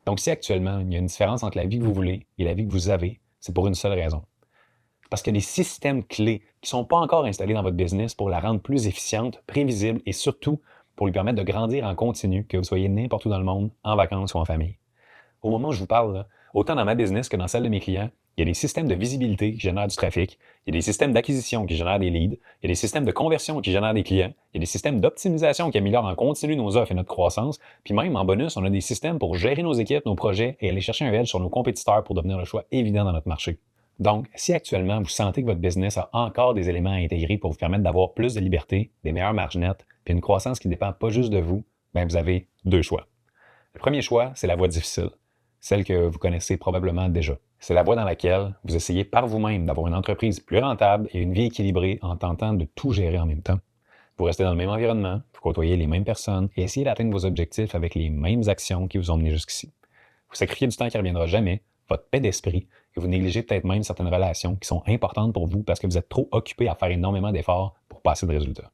Donc, si actuellement, il y a une différence entre la vie que vous voulez et la vie que vous avez, c'est pour une seule raison. Parce qu'il y a des systèmes clés qui ne sont pas encore installés dans votre business pour la rendre plus efficiente, prévisible et surtout pour lui permettre de grandir en continu, que vous soyez n'importe où dans le monde, en vacances ou en famille. Au moment où je vous parle, là, autant dans ma business que dans celle de mes clients, il y a des systèmes de visibilité qui génèrent du trafic, il y a des systèmes d'acquisition qui génèrent des leads, il y a des systèmes de conversion qui génèrent des clients, il y a des systèmes d'optimisation qui améliorent en continu nos offres et notre croissance, puis même en bonus, on a des systèmes pour gérer nos équipes, nos projets et aller chercher un edge sur nos compétiteurs pour devenir le choix évident dans notre marché. Donc, si actuellement vous sentez que votre business a encore des éléments à intégrer pour vous permettre d'avoir plus de liberté, des meilleures marges nettes, puis une croissance qui ne dépend pas juste de vous, bien vous avez deux choix. Le premier choix, c'est la voie difficile, celle que vous connaissez probablement déjà. C'est la voie dans laquelle vous essayez par vous-même d'avoir une entreprise plus rentable et une vie équilibrée en tentant de tout gérer en même temps. Vous restez dans le même environnement, vous côtoyez les mêmes personnes et essayez d'atteindre vos objectifs avec les mêmes actions qui vous ont mené jusqu'ici. Vous sacrifiez du temps qui ne reviendra jamais, votre paix d'esprit, et vous négligez peut-être même certaines relations qui sont importantes pour vous parce que vous êtes trop occupé à faire énormément d'efforts pour passer de résultats.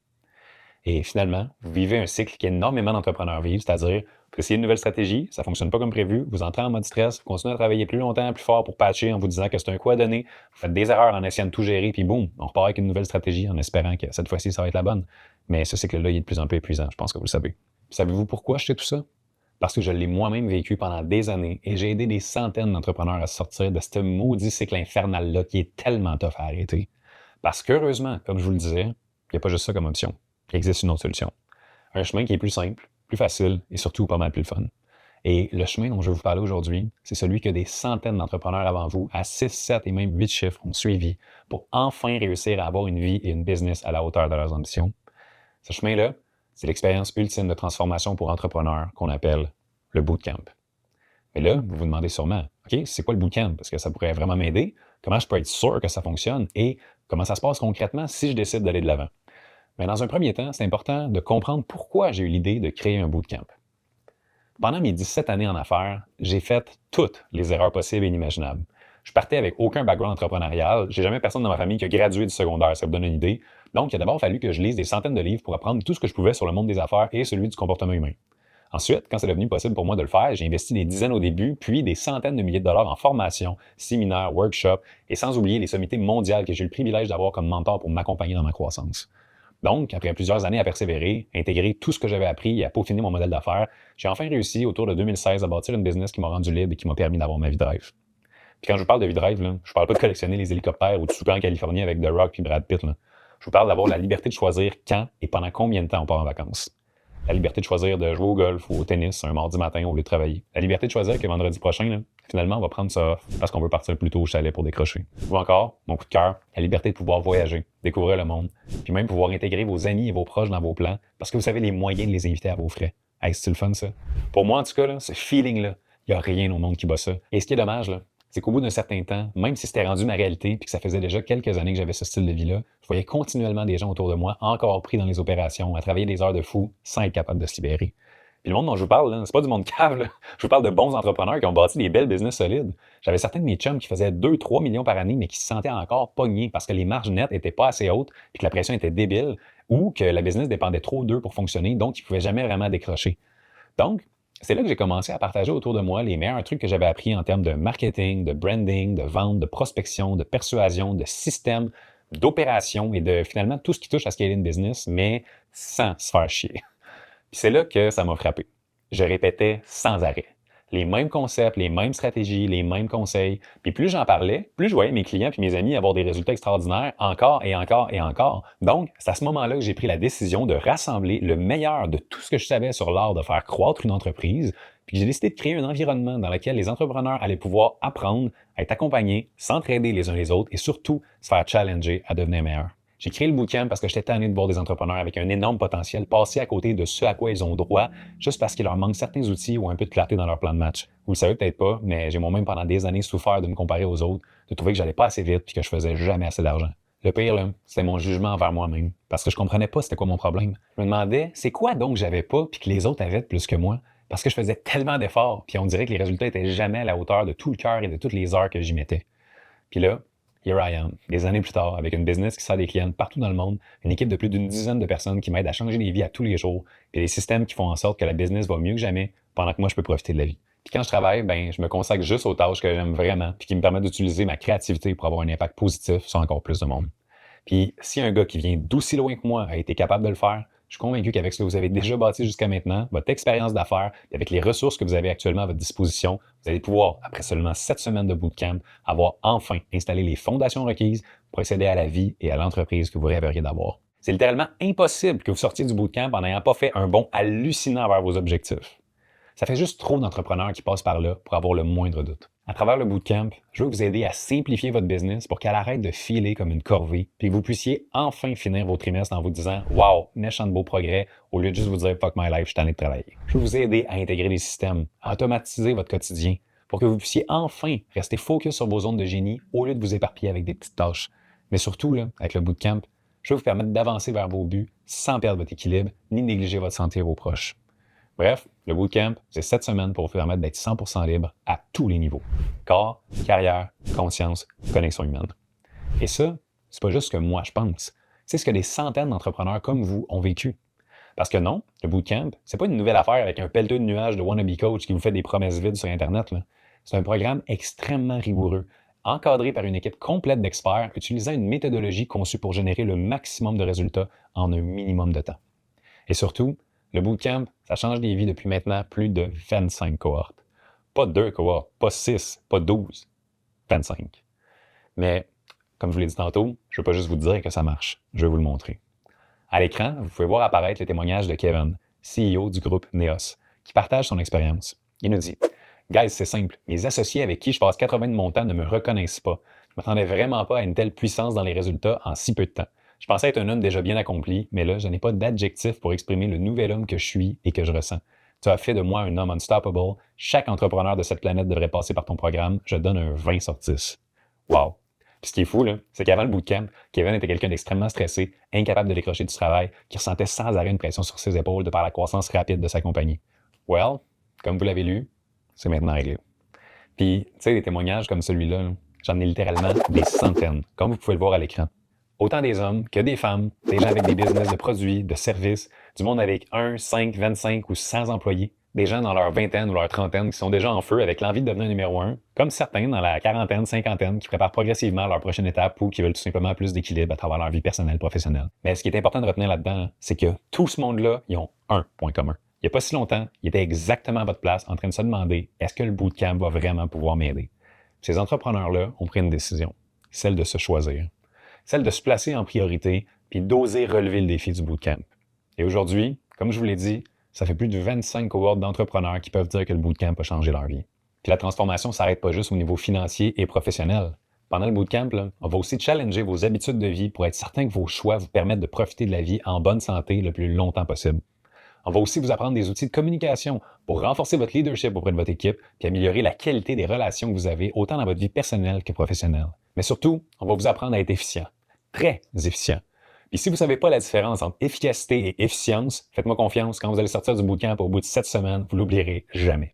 Et finalement, vous vivez un cycle qu'énormément d'entrepreneurs vivent, c'est-à-dire vous essayez une nouvelle stratégie, ça ne fonctionne pas comme prévu, vous entrez en mode stress, vous continuez à travailler plus longtemps, plus fort pour patcher en vous disant que c'est un coup à donner, vous faites des erreurs en essayant de tout gérer, puis boum, on repart avec une nouvelle stratégie en espérant que cette fois-ci, ça va être la bonne. Mais ce cycle-là, il est de plus en plus épuisant, je pense que vous le savez. Savez-vous pourquoi je fais tout ça? Parce que je l'ai moi-même vécu pendant des années et j'ai aidé des centaines d'entrepreneurs à sortir de ce maudit cycle infernal-là qui est tellement tough à arrêter. Parce qu'heureusement, comme je vous le disais, il n'y a pas juste ça comme option. Il existe une autre solution. Un chemin qui est plus simple, plus facile et surtout pas mal plus fun. Et le chemin dont je vais vous parler aujourd'hui, c'est celui que des centaines d'entrepreneurs avant vous, à 6, 7 et même 8 chiffres, ont suivi pour enfin réussir à avoir une vie et une business à la hauteur de leurs ambitions. Ce chemin-là, c'est l'expérience ultime de transformation pour entrepreneurs qu'on appelle le bootcamp. Mais là, vous vous demandez sûrement, OK, c'est quoi le bootcamp? Parce que ça pourrait vraiment m'aider. Comment je peux être sûr que ça fonctionne? Et comment ça se passe concrètement si je décide d'aller de l'avant? Mais dans un premier temps, c'est important de comprendre pourquoi j'ai eu l'idée de créer un bootcamp. Pendant mes 17 années en affaires, j'ai fait toutes les erreurs possibles et inimaginables. Je partais avec aucun background entrepreneurial. J'ai jamais personne dans ma famille qui a gradué du secondaire, ça vous donne une idée. Donc, il a d'abord fallu que je lise des centaines de livres pour apprendre tout ce que je pouvais sur le monde des affaires et celui du comportement humain. Ensuite, quand c'est devenu possible pour moi de le faire, j'ai investi des dizaines au début, puis des centaines de milliers de dollars en formation, séminaires, workshops, et sans oublier les sommités mondiales que j'ai eu le privilège d'avoir comme mentor pour m'accompagner dans ma croissance. Donc, après plusieurs années à persévérer, intégrer tout ce que j'avais appris et à peaufiner mon modèle d'affaires, j'ai enfin réussi autour de 2016 à bâtir une business qui m'a rendu libre et qui m'a permis d'avoir ma vie de rêve. Puis quand je vous parle de vie de rêve, là, je parle pas de collectionner les hélicoptères ou de souper en Californie avec The Rock puis Brad Pitt. Là. Je vous parle d'avoir la liberté de choisir quand et pendant combien de temps on part en vacances. La liberté de choisir de jouer au golf ou au tennis un mardi matin au lieu de travailler. La liberté de choisir que vendredi prochain, là, finalement, on va prendre ça off parce qu'on veut partir plus tôt au chalet pour décrocher. Ou encore, mon coup de cœur, la liberté de pouvoir voyager, découvrir le monde, puis même pouvoir intégrer vos amis et vos proches dans vos plans parce que vous avez les moyens de les inviter à vos frais. Hey, c'est le fun, ça? Pour moi, en tout cas, là, ce feeling-là, il n'y a rien au monde qui bat ça. Et ce qui est dommage, là, c'est qu'au bout d'un certain temps, même si c'était rendu ma réalité puis que ça faisait déjà quelques années que j'avais ce style de vie-là, je voyais continuellement des gens autour de moi encore pris dans les opérations, à travailler des heures de fou sans être capable de se libérer. Puis le monde dont je vous parle, là, c'est pas du monde cave, là. Je vous parle de bons entrepreneurs qui ont bâti des belles business solides. J'avais certains de mes chums qui faisaient 2-3 millions par année, mais qui se sentaient encore pognés parce que les marges nettes étaient pas assez hautes, puis que la pression était débile, ou que la business dépendait trop d'eux pour fonctionner, donc ils pouvaient jamais vraiment décrocher. Donc, c'est là que j'ai commencé à partager autour de moi les meilleurs trucs que j'avais appris en termes de marketing, de branding, de vente, de prospection, de persuasion, de système, d'opération et de finalement tout ce qui touche à scaler une business, mais sans se faire chier. Puis c'est là que ça m'a frappé. Je répétais sans arrêt. Les mêmes concepts, les mêmes stratégies, les mêmes conseils. Puis plus j'en parlais, plus je voyais mes clients puis mes amis avoir des résultats extraordinaires encore et encore et encore. Donc, c'est à ce moment-là que j'ai pris la décision de rassembler le meilleur de tout ce que je savais sur l'art de faire croître une entreprise. Puis j'ai décidé de créer un environnement dans lequel les entrepreneurs allaient pouvoir apprendre, être accompagnés, s'entraider les uns les autres et surtout se faire challenger à devenir meilleurs. J'ai créé le bootcamp parce que j'étais tanné de voir des entrepreneurs avec un énorme potentiel passer à côté de ce à quoi ils ont droit, juste parce qu'il leur manque certains outils ou un peu de clarté dans leur plan de match. Vous le savez peut-être pas, mais j'ai moi-même pendant des années souffert de me comparer aux autres, de trouver que j'allais pas assez vite puis que je faisais jamais assez d'argent. Le pire, là, c'était mon jugement envers moi-même, parce que je comprenais pas c'était quoi mon problème. Je me demandais, c'est quoi donc que j'avais pas puis que les autres avaient plus que moi? Parce que je faisais tellement d'efforts, puis on dirait que les résultats étaient jamais à la hauteur de tout le cœur et de toutes les heures que j'y mettais. Puis là, here I am, des années plus tard, avec une business qui sert des clients partout dans le monde, une équipe de plus d'une dizaine de personnes qui m'aident à changer les vies à tous les jours, et des systèmes qui font en sorte que la business va mieux que jamais pendant que moi je peux profiter de la vie. Puis quand je travaille, ben, je me consacre juste aux tâches que j'aime vraiment, puis qui me permettent d'utiliser ma créativité pour avoir un impact positif sur encore plus de monde. Puis si un gars qui vient d'aussi loin que moi a été capable de le faire, je suis convaincu qu'avec ce que vous avez déjà bâti jusqu'à maintenant, votre expérience d'affaires, puis avec les ressources que vous avez actuellement à votre disposition, vous allez pouvoir, après seulement 7 semaines de bootcamp, avoir enfin installé les fondations requises pour accéder à la vie et à l'entreprise que vous rêveriez d'avoir. C'est littéralement impossible que vous sortiez du bootcamp en n'ayant pas fait un bond hallucinant vers vos objectifs. Ça fait juste trop d'entrepreneurs qui passent par là pour avoir le moindre doute. À travers le bootcamp, je veux vous aider à simplifier votre business pour qu'elle arrête de filer comme une corvée, puis que vous puissiez enfin finir vos trimestres en vous disant Wow, méchant de beau progrès, au lieu de juste vous dire Fuck my life, je suis tanné de travailler. Je veux vous aider à intégrer les systèmes, à automatiser votre quotidien, pour que vous puissiez enfin rester focus sur vos zones de génie au lieu de vous éparpiller avec des petites tâches. Mais surtout, là, avec le bootcamp, je veux vous permettre d'avancer vers vos buts sans perdre votre équilibre ni négliger votre santé et vos proches. Bref, le bootcamp, c'est 7 semaines pour vous permettre d'être 100% libre à tous les niveaux. Corps, carrière, conscience, connexion humaine. Et ça, c'est pas juste ce que moi je pense. C'est ce que des centaines d'entrepreneurs comme vous ont vécu. Parce que non, le bootcamp, c'est pas une nouvelle affaire avec un pelleteux de nuages de wannabe coach qui vous fait des promesses vides sur Internet, là. C'est un programme extrêmement rigoureux, encadré par une équipe complète d'experts utilisant une méthodologie conçue pour générer le maximum de résultats en un minimum de temps. Et surtout, le bootcamp, ça change des vies depuis maintenant plus de 25 cohortes. Pas 2 cohortes, pas 6, pas 12, 25. Mais, comme je vous l'ai dit tantôt, je ne veux pas juste vous dire que ça marche, je vais vous le montrer. À l'écran, vous pouvez voir apparaître le témoignage de Kevin, CEO du groupe Neos, qui partage son expérience. Il nous dit « Guys, c'est simple, mes associés avec qui je passe 80 de mon temps ne me reconnaissent pas. Je ne m'attendais vraiment pas à une telle puissance dans les résultats en si peu de temps. Je pensais être un homme déjà bien accompli, mais là, je n'ai pas d'adjectif pour exprimer le nouvel homme que je suis et que je ressens. Tu as fait de moi un homme unstoppable. Chaque entrepreneur de cette planète devrait passer par ton programme. Je donne un 20 sur 10. Wow! Puis ce qui est fou, là, c'est qu'avant le bootcamp, Kevin était quelqu'un d'extrêmement stressé, incapable de décrocher du travail, qui ressentait sans arrêt une pression sur ses épaules de par la croissance rapide de sa compagnie. Well, comme vous l'avez lu, c'est maintenant réglé. Puis, tu sais, des témoignages comme celui-là, j'en ai littéralement des centaines, comme vous pouvez le voir à l'écran. Autant des hommes que des femmes, des gens avec des business de produits, de services, du monde avec 1, 5, 25 ou 100 employés, des gens dans leur vingtaine ou leur trentaine qui sont déjà en feu avec l'envie de devenir numéro 1, comme certains dans la quarantaine, cinquantaine qui préparent progressivement leur prochaine étape ou qui veulent tout simplement plus d'équilibre à travers leur vie personnelle et professionnelle. Mais ce qui est important de retenir là-dedans, c'est que tout ce monde-là, ils ont un point commun. Il n'y a pas si longtemps, ils étaient exactement à votre place en train de se demander est-ce que le bootcamp va vraiment pouvoir m'aider? Ces entrepreneurs-là ont pris une décision, celle de se choisir. Celle de se placer en priorité puis d'oser relever le défi du bootcamp. Et aujourd'hui, comme je vous l'ai dit, ça fait plus de 25 cohortes d'entrepreneurs qui peuvent dire que le bootcamp a changé leur vie. Puis la transformation ne s'arrête pas juste au niveau financier et professionnel. Pendant le bootcamp, là, on va aussi challenger vos habitudes de vie pour être certain que vos choix vous permettent de profiter de la vie en bonne santé le plus longtemps possible. On va aussi vous apprendre des outils de communication pour renforcer votre leadership auprès de votre équipe puis améliorer la qualité des relations que vous avez autant dans votre vie personnelle que professionnelle. Mais surtout, on va vous apprendre à être efficient, très efficient. Puis si vous ne savez pas la différence entre efficacité et efficience, faites-moi confiance, quand vous allez sortir du bootcamp au bout de 7 semaines, vous l'oublierez jamais.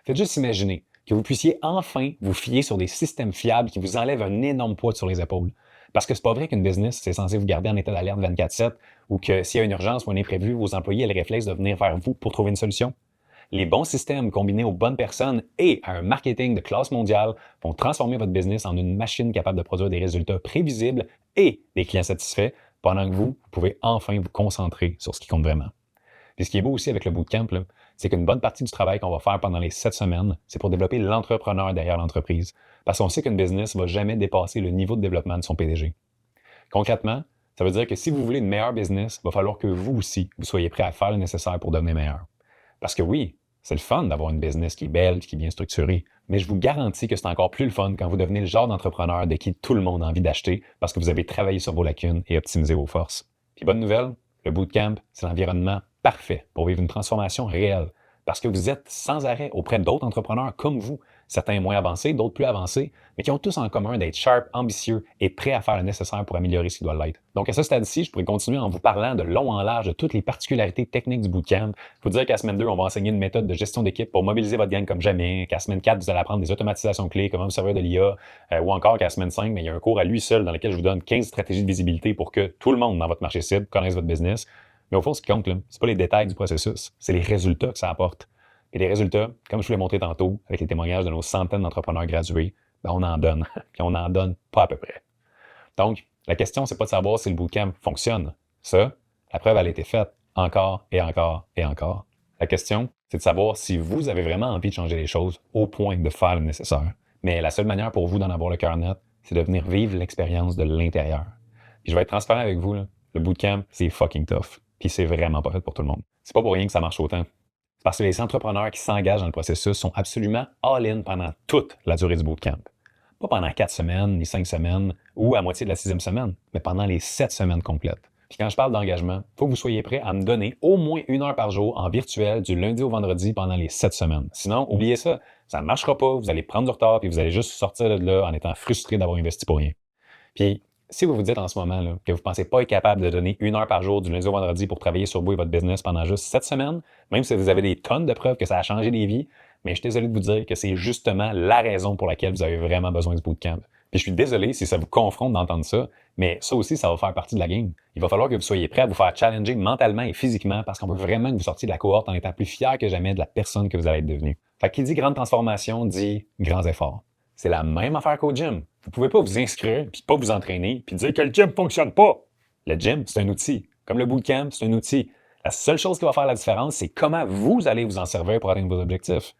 Faites juste imaginer que vous puissiez enfin vous fier sur des systèmes fiables qui vous enlèvent un énorme poids sur les épaules. Parce que c'est pas vrai qu'une business, c'est censé vous garder en état d'alerte 24/7 ou que s'il y a une urgence ou un imprévu, vos employés aient le réflexe de venir vers vous pour trouver une solution. Les bons systèmes combinés aux bonnes personnes et à un marketing de classe mondiale vont transformer votre business en une machine capable de produire des résultats prévisibles et des clients satisfaits pendant que vous pouvez enfin vous concentrer sur ce qui compte vraiment. Puis ce qui est beau aussi avec le bootcamp, là, c'est qu'une bonne partie du travail qu'on va faire pendant les 7 semaines, c'est pour développer l'entrepreneur derrière l'entreprise. Parce qu'on sait qu'une business ne va jamais dépasser le niveau de développement de son PDG. Concrètement, ça veut dire que si vous voulez une meilleure business, il va falloir que vous aussi, vous soyez prêt à faire le nécessaire pour devenir meilleur. Parce que oui, c'est le fun d'avoir une business qui est belle, qui est bien structurée, mais je vous garantis que c'est encore plus le fun quand vous devenez le genre d'entrepreneur de qui tout le monde a envie d'acheter parce que vous avez travaillé sur vos lacunes et optimisé vos forces. Puis bonne nouvelle, le bootcamp, c'est l'environnement parfait pour vivre une transformation réelle parce que vous êtes sans arrêt auprès d'autres entrepreneurs comme vous, certains moins avancés, d'autres plus avancés, mais qui ont tous en commun d'être sharp, ambitieux et prêts à faire le nécessaire pour améliorer ce qui doit l'être. Donc à ce stade-ci, je pourrais continuer en vous parlant de long en large de toutes les particularités techniques du bootcamp. Je vous dire qu'à semaine 2, on va enseigner une méthode de gestion d'équipe pour mobiliser votre gang comme jamais, qu'à semaine 4, vous allez apprendre des automatisations clés, comment vous servir de l'IA, ou encore qu'à semaine 5, mais il y a un cours à lui seul dans lequel je vous donne 15 stratégies de visibilité pour que tout le monde dans votre marché cible connaisse votre business. Mais au fond, ce qui compte, là, c'est pas les détails du processus, c'est les résultats que ça apporte. Et les résultats, comme je vous l'ai montré tantôt, avec les témoignages de nos centaines d'entrepreneurs gradués, ben on en donne, puis on n'en donne pas à peu près. Donc, la question, c'est pas de savoir si le bootcamp fonctionne. Ça, la preuve, elle a été faite encore et encore et encore. La question, c'est de savoir si vous avez vraiment envie de changer les choses au point de faire le nécessaire. Mais la seule manière pour vous d'en avoir le cœur net, c'est de venir vivre l'expérience de l'intérieur. Puis je vais être transparent avec vous, là. Le bootcamp, c'est fucking tough. Puis c'est vraiment pas fait pour tout le monde. C'est pas pour rien que ça marche autant. C'est parce que les entrepreneurs qui s'engagent dans le processus sont absolument all-in pendant toute la durée du bootcamp. Pas pendant 4 semaines, ni 5 semaines, ou à moitié de la 6e semaine, mais pendant les 7 semaines complètes. Puis quand je parle d'engagement, il faut que vous soyez prêt à me donner au moins 1 heure par jour en virtuel du lundi au vendredi pendant les 7 semaines. Sinon, oubliez ça, ça ne marchera pas, vous allez prendre du retard, puis vous allez juste sortir de là en étant frustré d'avoir investi pour rien. Puis, si vous vous dites en ce moment là, que vous ne pensez pas être capable de donner 1 heure par jour du lundi au vendredi pour travailler sur vous et votre business pendant juste 7 semaines, même si vous avez des tonnes de preuves que ça a changé des vies, mais je suis désolé de vous dire que c'est justement la raison pour laquelle vous avez vraiment besoin du bootcamp. Puis je suis désolé si ça vous confronte d'entendre ça, mais ça aussi, ça va faire partie de la game. Il va falloir que vous soyez prêt à vous faire challenger mentalement et physiquement parce qu'on veut vraiment que vous sortiez de la cohorte en étant plus fier que jamais de la personne que vous allez être devenu. Fait que qui dit grande transformation dit grands efforts. C'est la même affaire qu'au gym. Vous pouvez pas vous inscrire puis pas vous entraîner puis dire que le gym fonctionne pas. Le gym, c'est un outil. Comme le bootcamp, c'est un outil. La seule chose qui va faire la différence, c'est comment vous allez vous en servir pour atteindre vos objectifs.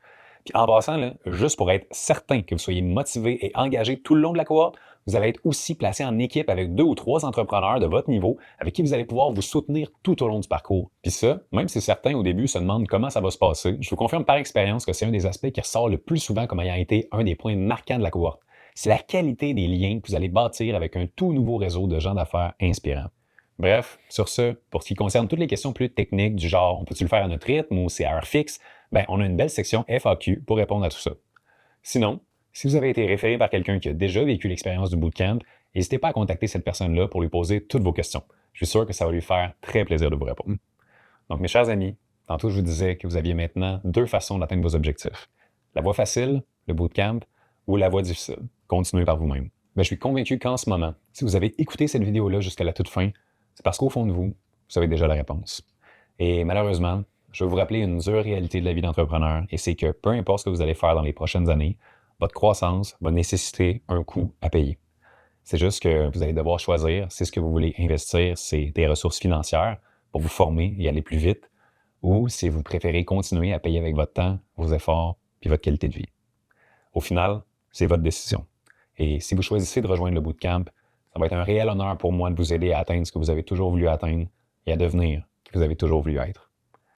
Puis en passant, là, juste pour être certain que vous soyez motivé et engagé tout le long de la cohorte, vous allez être aussi placé en équipe avec 2 ou 3 entrepreneurs de votre niveau avec qui vous allez pouvoir vous soutenir tout au long du parcours. Puis ça, même si certains au début se demandent comment ça va se passer, je vous confirme par expérience que c'est un des aspects qui ressort le plus souvent comme ayant été un des points marquants de la cohorte. C'est la qualité des liens que vous allez bâtir avec un tout nouveau réseau de gens d'affaires inspirants. Bref, sur ce, pour ce qui concerne toutes les questions plus techniques du genre on peut-tu le faire à notre rythme ou c'est à heure fixe, ben on a une belle section FAQ pour répondre à tout ça. Sinon, si vous avez été référé par quelqu'un qui a déjà vécu l'expérience du bootcamp, n'hésitez pas à contacter cette personne-là pour lui poser toutes vos questions. Je suis sûr que ça va lui faire très plaisir de vous répondre. Donc mes chers amis, tantôt je vous disais que vous aviez maintenant 2 façons d'atteindre vos objectifs. La voie facile, le bootcamp, ou la voie difficile. Continuez par vous-même. Ben, je suis convaincu qu'en ce moment, si vous avez écouté cette vidéo-là jusqu'à la toute fin, c'est parce qu'au fond de vous, vous savez déjà la réponse. Et malheureusement, je vais vous rappeler une dure réalité de la vie d'entrepreneur, et c'est que peu importe ce que vous allez faire dans les prochaines années, votre croissance va nécessiter un coût à payer. C'est juste que vous allez devoir choisir si ce que vous voulez investir, c'est des ressources financières pour vous former et aller plus vite, ou si vous préférez continuer à payer avec votre temps, vos efforts puis votre qualité de vie. Au final, c'est votre décision. Et si vous choisissez de rejoindre le bootcamp, ça va être un réel honneur pour moi de vous aider à atteindre ce que vous avez toujours voulu atteindre et à devenir qui vous avez toujours voulu être.